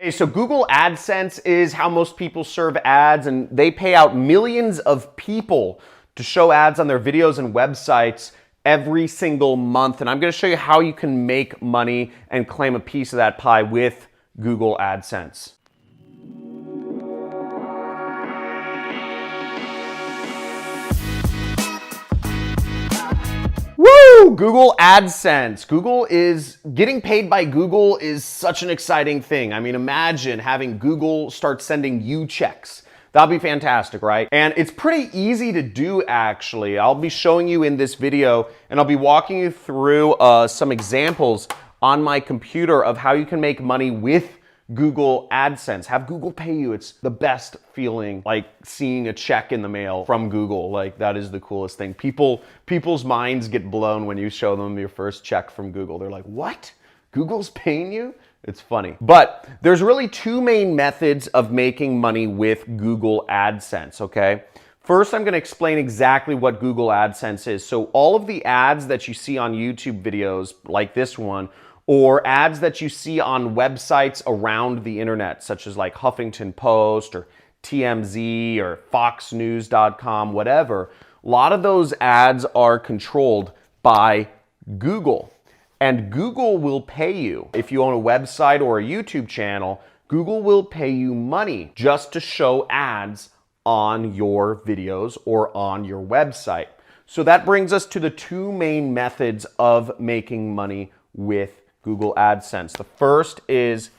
Okay, so Google AdSense is how most people serve ads, and they pay out millions of people to show ads on their videos and websites every single month. And I'm going to show you how you can make money and claim a piece of that pie with Google AdSense. Woo! Google AdSense. Getting paid by Google is such an exciting thing. I mean, imagine having Google start sending you checks. That'd be fantastic, right? And it's pretty easy to do, actually. I'll be showing you in this video, and I'll be walking you through some examples on my computer of how you can make money with Google AdSense. Have Google pay you. It's the best feeling, like seeing a check in the mail from Google. Like, that is the coolest thing. People's minds get blown when you show them your first check from Google. They're like, what? Google's paying you? It's funny. But there's really two main methods of making money with Google AdSense, okay? First, I'm going to explain exactly what Google AdSense is. So all of the ads that you see on YouTube videos, like this one, or ads that you see on websites around the internet, such as like Huffington Post or TMZ or foxnews.com, whatever, a lot of those ads are controlled by Google. And Google will pay you. If you own a website or a YouTube channel, Google will pay you money just to show ads on your videos or on your website. So that brings us to the two main methods of making money with Google AdSense. The first is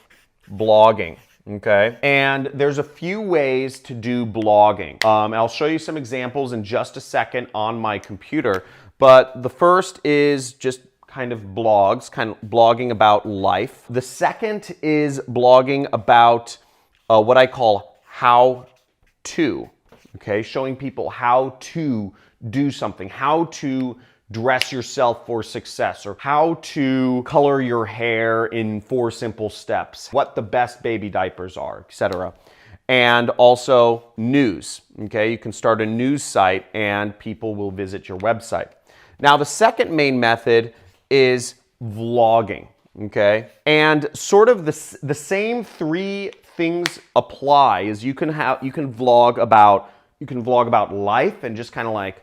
blogging, okay? And there's a few ways to do blogging. I'll show you some examples in just a second on my computer, but the first is just kind of blogs, kind of blogging about life. The second is blogging about what I call how to, okay? Showing people how to do something, how to dress yourself for success, or how to color your hair in 4 simple steps, what the best baby diapers are, etc. And also news, okay? You can start a news site and people will visit your website. Now, the second main method is vlogging, okay? And sort of the same 3 things apply. Is you can vlog about life and just kind of like,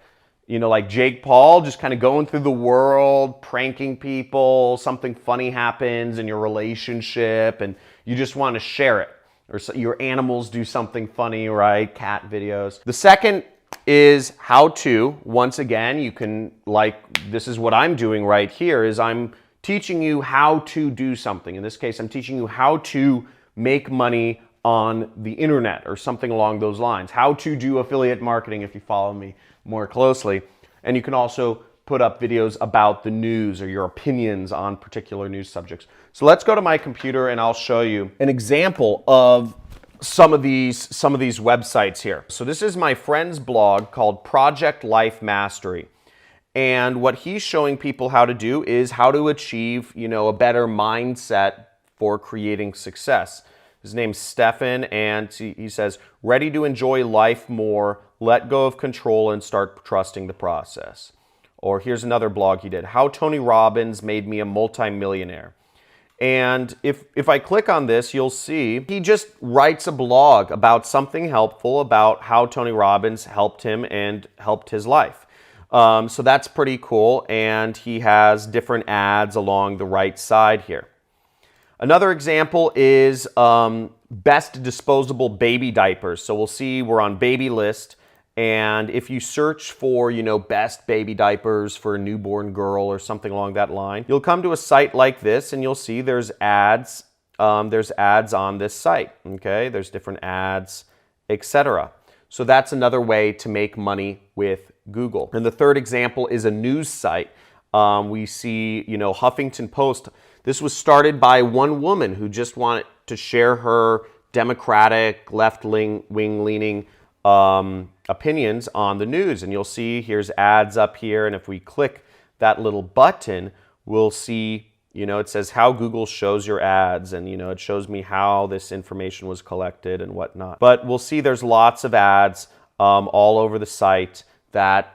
you know, like Jake Paul, just kind of going through the world, pranking people, something funny happens in your relationship and you just want to share it. Or so your animals do something funny, right? Cat videos. The second is how to. Once again, you can, like, this is what I'm doing right here, is I'm teaching you how to do something. In this case, I'm teaching you how to make money on the internet or something along those lines. How to do affiliate marketing if you follow me more closely. And you can also put up videos about the news or your opinions on particular news subjects. So let's go to my computer and I'll show you an example of some of these websites here. So this is my friend's blog called Project Life Mastery. And what he's showing people how to do is how to achieve, you know, a better mindset for creating success. His name's Stefan, and he says, ready to enjoy life more, let go of control and start trusting the process. Or here's another blog he did, How Tony Robbins Made Me a Multi-Millionaire. And if I click on this, you'll see he just writes a blog about something helpful about how Tony Robbins helped him and helped his life. So that's pretty cool, and he has different ads along the right side here. Another example is best disposable baby diapers. So we'll see we're on baby list, and if you search for, you know, best baby diapers for a newborn girl or something along that line, you'll come to a site like this and you'll see there's ads. There's ads on this site, okay? There's different ads, etc. So that's another way to make money with Google. And the third example is a news site. We see, you know, Huffington Post. This was started by one woman who just wanted to share her Democratic, left-wing leaning opinions on the news. And you'll see here's ads up here. And if we click that little button, we'll see, you know, it says how Google shows your ads. And, you know, it shows me how this information was collected and whatnot. But we'll see there's lots of ads all over the site that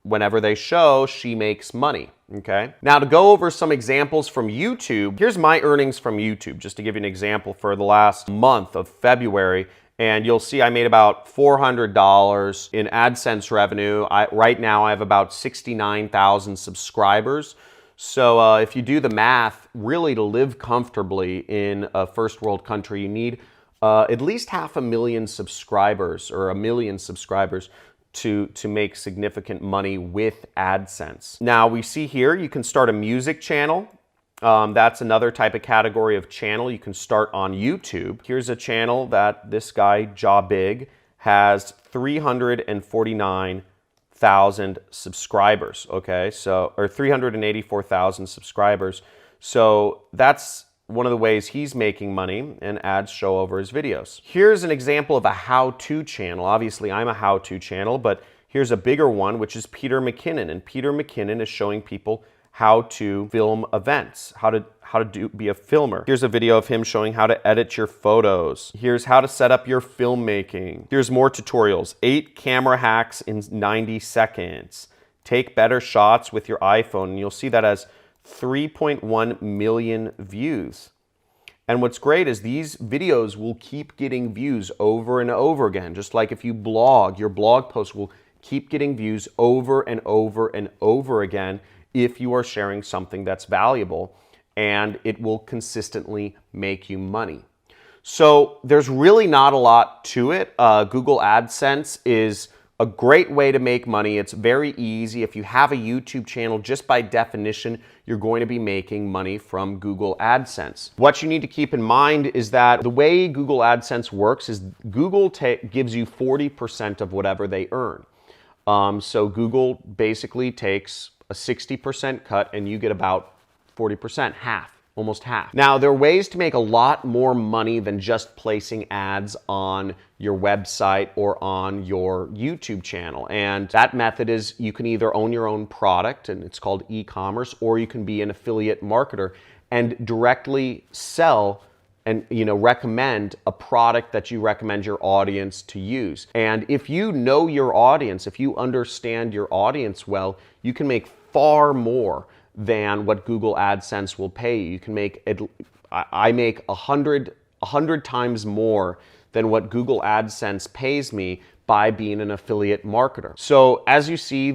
whenever they show, she makes money, okay? Now to go over some examples from YouTube, here's my earnings from YouTube, just to give you an example for the last month of February. And you'll see I made about $400 in AdSense revenue. Right now I have about 69,000 subscribers. So if you do the math, really to live comfortably in a first world country, you need at least 500,000 subscribers or 1 million subscribers to make significant money with AdSense. Now we see here you can start a music channel. That's another type of category of channel you can start on YouTube. Here's a channel that this guy, Jaw Big, has 349,000 subscribers, okay? So, or 384,000 subscribers. So that's one of the ways he's making money, and ads show over his videos. Here's an example of a how-to channel. Obviously, I'm a how-to channel, but here's a bigger one, which is Peter McKinnon. And Peter McKinnon is showing people how to film events, how to be a filmer. Here's a video of him showing how to edit your photos. Here's how to set up your filmmaking. Here's more tutorials. 8 camera hacks in 90 seconds. Take better shots with your iPhone. And you'll see that as 3.1 million views. And what's great is these videos will keep getting views over and over again. Just like if you blog, your blog post will keep getting views over and over and over again if you are sharing something that's valuable, and it will consistently make you money. So there's really not a lot to it. Google AdSense is a great way to make money. It's very easy. If you have a YouTube channel, just by definition, you're going to be making money from Google AdSense. What you need to keep in mind is that the way Google AdSense works is Google gives you 40% of whatever they earn. So Google basically takes a 60% cut and you get about 40%, half, almost half. Now, there are ways to make a lot more money than just placing ads on your website or on your YouTube channel. And that method is you can either own your own product, and it's called e-commerce, or you can be an affiliate marketer and directly sell and recommend a product that you recommend your audience to use. And if you know your audience, if you understand your audience well, you can make far more than what Google AdSense will pay you. You can make, I make 100 times more than what Google AdSense pays me by being an affiliate marketer. So as you see,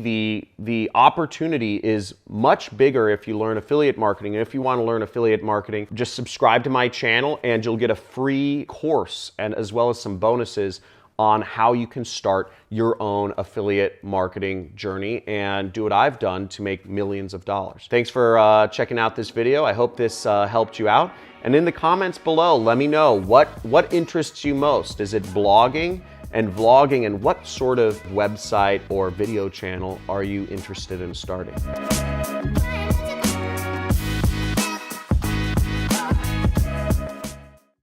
the opportunity is much bigger if you learn affiliate marketing. And if you want to learn affiliate marketing, just subscribe to my channel and you'll get a free course, and as well as some bonuses on how you can start your own affiliate marketing journey and do what I've done to make millions of dollars. Thanks for checking out this video. I hope this helped you out. And in the comments below, let me know what interests you most. Is it blogging and vlogging, and what sort of website or video channel are you interested in starting?